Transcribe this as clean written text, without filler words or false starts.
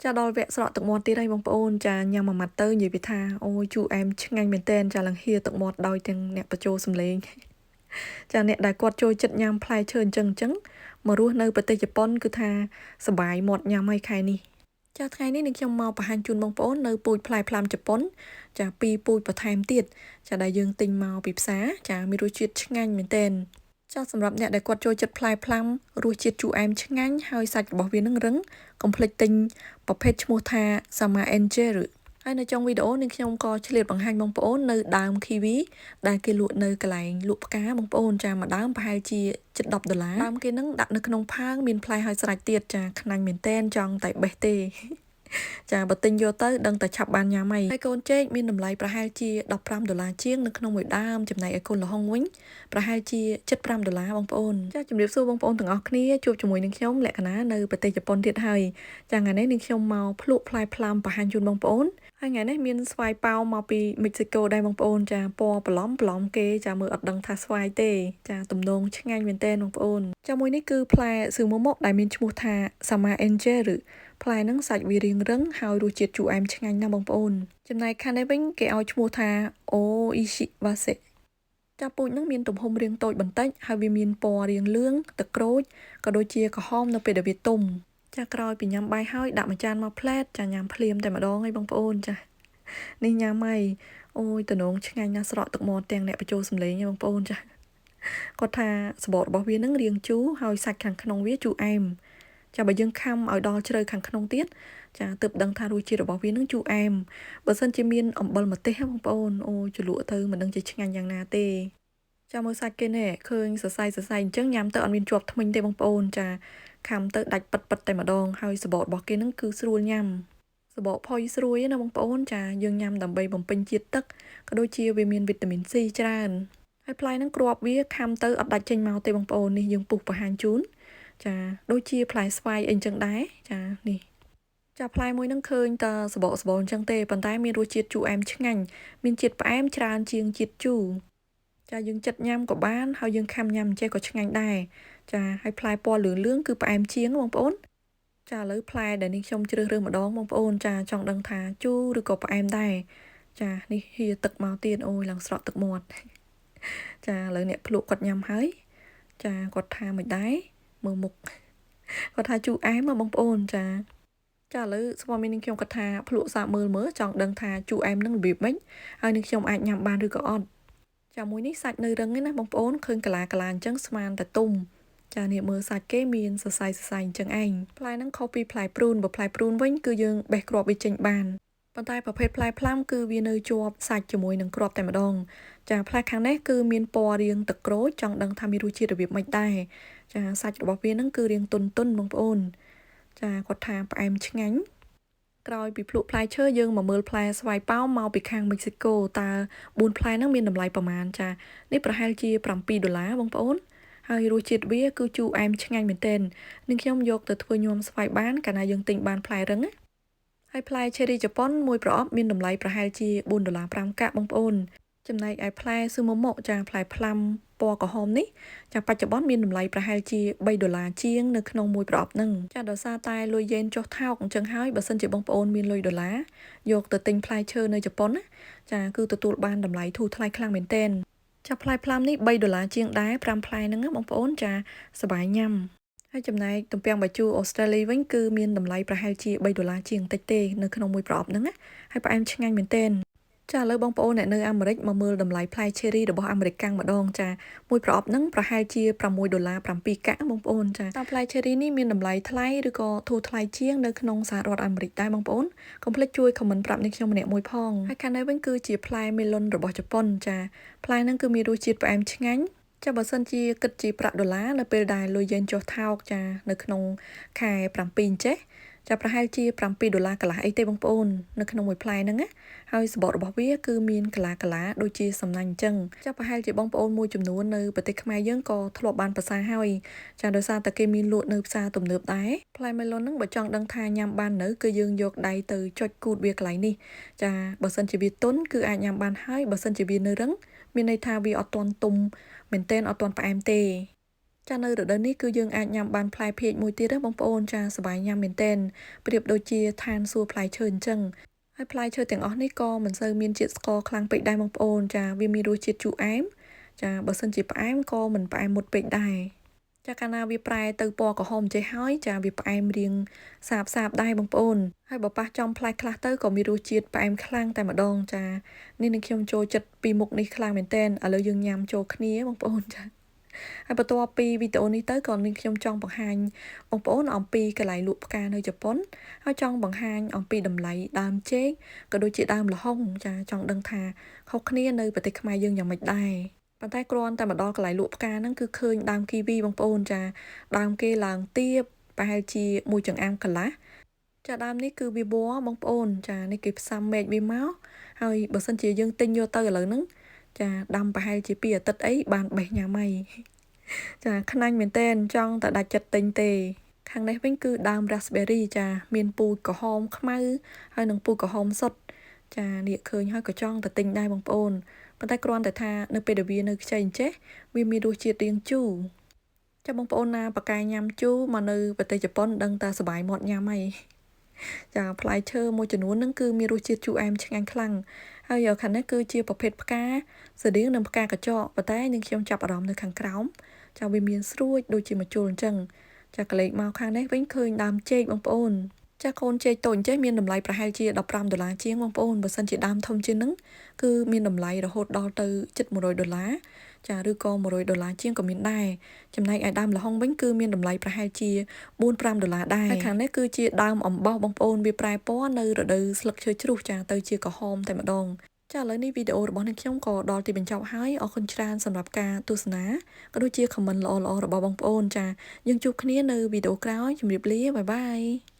Cha đôi vẽ sọ tự mọt tí đây bông ôn cha nhằm mà mặt tơ nhiều bị tha ôi chú em chắc ngay mình tên cha lằng hia tự mọt đôi tiếng nẹt bờ trô xâm lên cha nẹt đại quạt trôi chật nhằm plai trơn chân trứng mà ruột nơi bờ tây Japan cứ tha sờ bài mọt nhằm mấy khai ni cha khai niนึกtrong mau bà hành chun bông ôn nơi pui plai plam Japan cha pi pui bà tham tiệt cha đại dương tinh mau bịp xá cha mi ruột chật chắc ngay mình tên choสำหรับអ្នកដែលគាត់ចូលចិត្តផ្លែផ្លាំរសជាតិជូរអែមឆ្ងាញ់ហើយសាច់របស់វានឹងរឹងកុំភ្លេចទិញប្រភេទឈ្មោះថា Sama Angel ហើយនៅtrongវីដេអូនេះខ្ញុំក៏ឆ្លៀតបង្ហាញបងប្អូននៅដើម kiwi ដែលគេលក់នៅកន្លែងលក់ផ្កាបងប្អូនចាមួយដើមប្រហែលជាជិត$10ដើមគេនឹងដាក់នៅក្នុងផើងមានផ្លែហើយស្រេចទៀតចាខ្នាញ់មែនតែនចង់តែបេះទេចាបើទិញយកទៅដឹងតែឆាប់បានញ៉ាំហើយកូនចេកមានតម្លៃប្រហែលជា$15ជាងនៅក្នុងមួយដើមចំណែកឯកូនល្ហុងវិញប្រហែលជា$75បងប្អូនចាជំរាបសួរបងប្អូនទាំងអស់គ្នាជួបជាមួយនឹងខ្ញុំលក្ខណៈនៅប្រទេសជប៉ុនទៀតហើយចាថ្ងៃនេះនឹងខ្ញុំមកភ្លក់ផ្លែផ្លាំបង្ហាញជូនបងប្អូនហើយថ្ងៃនេះមានស្វាយប៉ោមមកពីមិចស៊ីកូដែរបងប្អូនចាពណ៌ប្លុំគេចាមើលអត់ដឹងថាស្វាយទេចាទំនងឆ្ងាញ់មែនទែនបងប្អូនចាមួយនេះគឺផ្លែស៊ឺម៉ូម៉ុដែលមានឈ្មោះថា Sama Angel ផ្លែហ្នឹងសាច់វារាងរឹងហើយរសជាតិជូរអែមឆ្ងាញ់ណាស់បងប្អូនចំណែកខាងនេះវិញគេឲ្យឈ្មោះថាអូអ៊ីស៊ីវ៉ាសេចាពូជហ្នឹងមានទំហំរាងតូចបន្តិចហើយវាមានពណ៌រាងលឿងទឹកក្រូចក៏ដូចជាក្រហមនៅពេលដែលវាទុំចាក្រោយពីញ៉ាំបាយហើយដាក់មួយចានមកផ្លែតចាញ៉ាំភ្លាមតែម្ដងហើយបងប្អូនចានេះញ៉ាំហើយអូយតំណងឆ្ងាញ់ណាស់ស្រក់ទឹកមាត់ទាំងអ្នកបញ្ចូលសម្លេងហ្នឹងបងប្អូនចាគាត់ថាសបករបស់វាហ្នឹងរាងជូរហើយសាច់ខាងក្នុងវាជូរអែមចាបើយើងខំឲ្យដល់ជ្រៅខាងក្នុងទៀតចាទើបដឹងថារសជាតិរបស់វានឹងជូរអែមបើសិនជាមានអំបិលម្ទេសបងប្អូនអូជ្រលក់ទៅមិនដឹងជាឆ្ងាញ់យ៉ាងណាទេចាមើលសាច់គេនេះឃើញសរសៃអញ្ចឹងញ៉ាំទៅអត់មានជាប់ធ្មេញទេបងប្អូនចាខំទៅដាច់ប៉ិតតែម្ដងហើយសបករបស់គេនឹងគឺស្រួលញ៉ាំសបកផុយស្រួយណាបងប្អូនចាយើងញ៉ាំដើម្បីបំពេញជាតិទឹកក៏ដូចជាវាមានវីតាមីន C ច្រើនហើយផ្លែហ្នឹងគ្រាប់វាខំទៅអត់ដាច់ចេញមកទេបងប្អូននេះយើងពុះបង្ហាញជូនចាដូចជាផ្លែស្វាយអីចឹងដែរចានេះចាផ្លែមួយហ្នឹងឃើញតែសបកអញ្ចឹងទេប៉ុន្តែមានរសជាតិជូរអែមឆ្ងាញ់មានជាតិផ្អែមច្រើនជាងជាតិជូរចាយើងចិត្តញ៉ាំក៏បានហើយយើងខាំញ៉ាំចេះក៏ឆ្ងាញ់ដែរចាហើយផ្លែពណ៌លឿងគឺផ្អែមជាងបងប្អូនចាឥឡូវផ្លែដែលនេះខ្ញុំជ្រើសរើសម្ដងបងប្អូនចាចង់ដឹងថាជូរឬក៏ផ្អែមដែរចានេះហៀទឹកមកទៀតអូយឡើងស្រក់ទឹកមាត់ចាឥឡូវអ្នកភ្លក់គាត់ញ៉ាំហើយចាគាត់ថាមិនដែរមើលមុខគាត់ថាជូរអែមបងប្អូនចាឥឡូវស្វាមីនឹងខ្ញុំគាត់ថាភ្លក់សាកមើលចង់ដឹងថាជូរអែមនឹងរបៀបម៉េចហើយនឹងខ្ញុំអាចញ៉ាំបានឬក៏អត់ចាមួយនេះសាច់នៅរឹងឯណាបងប្អូនឃើញកាឡាអញ្ចឹងស្មានតែទុំចានេះមើលសាច់គេមានសរសៃអញ្ចឹងឯងផ្លែហ្នឹងខុសពីផ្លែព្រូនបើផ្លែព្រូនវិញគឺយើងបេះគ្រាប់វាចេញបានប៉ុន្តែប្រភេទផ្លែផ្លាំគឺវានៅជាប់សាច់ជាមួយនឹងគ្រាប់តែម្ដងចាផ្លែខាងនេះគឺមានពណ៌រាងទឹកក្រូចចង់ដឹងថាមានរសជាតិរបៀបម៉េចដែរចាសាច់របស់វាហ្នឹងគឺរាងទន់បងប្អូនចាគាត់ថាផ្អែមឆ្ងាញ់ក្រោយពីភ្លក់ផ្លែឈើយើងមកមើលផ្លែស្វាយប៉ោមមកពីខាងមិចស៊ីកូតើ4ផ្លែហ្នឹងមានតម្លៃប្រមាណចានេះប្រហែលជា$7បងប្អូនហើយរសជាតិវាគឺជូរអែមឆ្ងាញ់មែនទែននឹងខ្ញុំយកទៅធ្វើញាំស្វាយបានកាលណាយើងទិញបានផ្លែរឹងណាហើយផ្លែ cherry ជប៉ុនមួយប្រអប់មានតម្លៃប្រហែលជា$4.5កាក់បងប្អូនចំណែកឯផ្លែស៊ឺម៉ូម៉ុចាផ្លែផ្លាំពណ៌ក្រហមនេះចាបច្ចុប្បន្នមានតម្លៃប្រហែលជា$3ជាងនៅក្នុងមួយប្រអប់ហ្នឹងចាដោយសារតែលុយយេនចុះថោកអញ្ចឹងហើយបើសិនជាបងប្អូនមានលុយ$យកទៅទិញផ្លែឈើនៅជប៉ុនណាចាគឺទទួលបានតម្លៃធូរថ្លៃខ្លាំងមែនទែនចាផ្លែផ្លាំនេះ$3ជាងដែរ5ផ្លែហ្នឹងណាបងប្អូនចាសប្បាយញ៉ាំហើយចំណែកទំពាំងបាយជូរអូស្ត្រាលីវិញគឺមានតម្លៃប្រហែលជា$3ជាងតិចទេនៅក្នុងមួយប្រអប់ហ្នឹងណាហើយផ្អែមឆ្ងាញ់មែនទែនចាឥឡូវបងប្អូនអ្នកនៅអាមេរិកមកមើលតម្លៃផ្លែ cherry របស់អាមេរិកាំងម្ដងចាមួយប្រអប់ហ្នឹងប្រហែលជា$6 7កាក់បងប្អូនចាតើផ្លែ cherry នេះមានតម្លៃថ្លៃឬក៏ធូរថ្លៃជាងនៅក្នុងសហរដ្ឋអាមេរិកដែរបងប្អូនកុំភ្លេចជួយ comment ប្រាប់នេះខ្ញុំម្នាក់មួយផងហើយខាងនេះវិញគឺជាផ្លែមេឡុនរបស់ជប៉ុនចាផ្លែហ្នឹងគឺមានរសជាតិផ្អែមឆ្ងាញ់ចាបើសិនជាគិតជាប្រាក់ដុល្លារនៅពេលដែលលុយយេនចុះថោកចានៅក្នុងខែ7អញ្ចេះចាប្រហែលជា$7កន្លះអីទេបងប្អូននៅក្នុងមួយផ្លែហ្នឹងណាហើយសបករបស់វាគឺមានកន្លះដូចជាសំណាញ់អញ្ចឹងចាប្រហែលជាបងប្អូនមួយចំនួននៅប្រទេសខ្មែរយើងក៏ធ្លាប់បានប្រសាហើយចាដោយសារតែគេមានលក់នៅផ្សារទំនើបដែរផ្លែមេឡុនហ្នឹងបើចង់ដឹងថាញ៉ាំបាននៅគឺយើងយកដៃទៅចុចគូតវាកន្លែងនេះចាបើសិនជាវាទន់គឺអាចញ៉ាំបានហើយបើសិនជាវានៅរឹងមានន័យថាវាអត់ទាន់ទុំមែនទែនអត់ទាន់ផ្អែមទេ ចានៅរដូវនេះគឺយើងអាចញ៉ាំបានផ្លែភាគមួយទៀតណាបងប្អូនចាសប្បាយញ៉ាំមែនទែនប្រៀបដូចជាឋានសួគ៌ផ្លែឈើអញ្ចឹងហើយផ្លែឈើទាំងអស់នេះក៏មិនសូវមានជាតិស្ករខ្លាំងពេកដែរបងប្អូនចាវាមានរសជាតិជូរអែមចាបើសិនជាផ្អែមក៏មិនផ្អែមមុតពេកដែរចាកាលណាវាប្រែទៅពណ៌ក្រហមចេះហើយចាវាផ្អែមរៀងសាបដែរបងប្អូនហើយបើប៉ះចំផ្លែខ្លះទៅក៏មានរសជាតិផ្អែមខ្លាំងតែម្ដងចានេះនឹងខ្ញុំចូលចិត្តពីមុខនេះខ្លាំងមែនទែនឥឡូវយើងញ៉ាំចូលគ្នាបងប្អូនចាហើយបន្ទាប់ពីវីដេអូនេះទៅក៏នាងខ្ញុំចង់បង្ហាញបងប្អូនអំពីកន្លែងលក់ផ្កានៅជប៉ុនហើយចង់បង្ហាញអំពីតម្លៃដើមចេកក៏ដូចជាដើមល្ហុងចាចង់ដឹងថាខុសគ្នានៅប្រទេសខ្មែរយើងយ៉ាងម៉េចដែរប៉ុន្តែគ្រាន់តែមកដល់កន្លែងលក់ផ្កាហ្នឹងគឺឃើញដើមគីវីបងប្អូនចាដើមគេឡើងទាបប្រហែលជាមួយចង្អាមកន្លះចាដើមនេះគឺវាវល្លិបងប្អូនចានេះគេផ្សំមែកវាមកហើយបើសិនជាយើងទិញយកទៅឥឡូវហ្នឹងចាដាំប្រហែលជា2អាទិត្យអីបានបេះញ៉ាំហើយចាខ្នាញ់មែនទែនចង់តែដាច់ចិត្តទិញទេខាងនេះវិញគឺដើម raspberry ចាមានពូជក្រហមខ្មៅហើយនិងពូជក្រហមសុទ្ធចានេះឃើញហើយក៏ចង់តែទិញដែរបងប្អូនប៉ុន្តែគ្រាន់តែថានៅពេលដែលវានៅខ្ចីអញ្ចេះវាមានរសជាតិរាងជូរចាបងប្អូនណាប៉ាកែញ៉ាំជូរមកនៅប្រទេសជប៉ុនដឹងតែសប្បាយមាត់ញ៉ាំហើយចាផ្លែឈើមួយចំនួនហ្នឹងគឺមានរសជាតិជូរអែមឆ្ងាញ់ខ្លាំងហើយខាងនេះគឺជាប្រភេទផ្កាស្តៀងនឹងផ្កាកញ្ចក់ប៉ុន្តែនឹងខ្ញុំចាប់អារម្មណ៍នៅខាងក្រោមចាវាមានស្រួចដូចជាម្ជុលអញ្ចឹងចាក្លែកមកខាងនេះវិញឃើញដើមចេកបងប្អូនចាកូនចេកតូចអញ្ចេះមានតម្លៃប្រហែលជា$15ជាងបងប្អូនបើសិនជាដើមធំជាងហ្នឹងគឺមានតម្លៃរហូតដល់ទៅជិត$100ចាឬក៏$100ជាងក៏មានដែរចំណែកឯដើមល្ហុងវិញគឺមានតម្លៃប្រហែលជា$4-5ដែរហើយខាងនេះគឺជាដើមអំបោសបងប្អូនវាប្រែពណ៌នៅរដូវស្លឹកឈើជ្រុះចាទៅជាក្រហមតែម្ដងចាឥឡូវនេះវីដេអូរបស់អ្នកខ្ញុំក៏ដល់ទីបញ្ចប់ហើយអរគុណច្រើនសម្រាប់ការទស្សនាក៏ដូចជា comment ល្អៗរបស់បងប្អូនចាយើងជួបគ្នានៅវីដេអូក្រោយជម្រាបលាបាយបាយ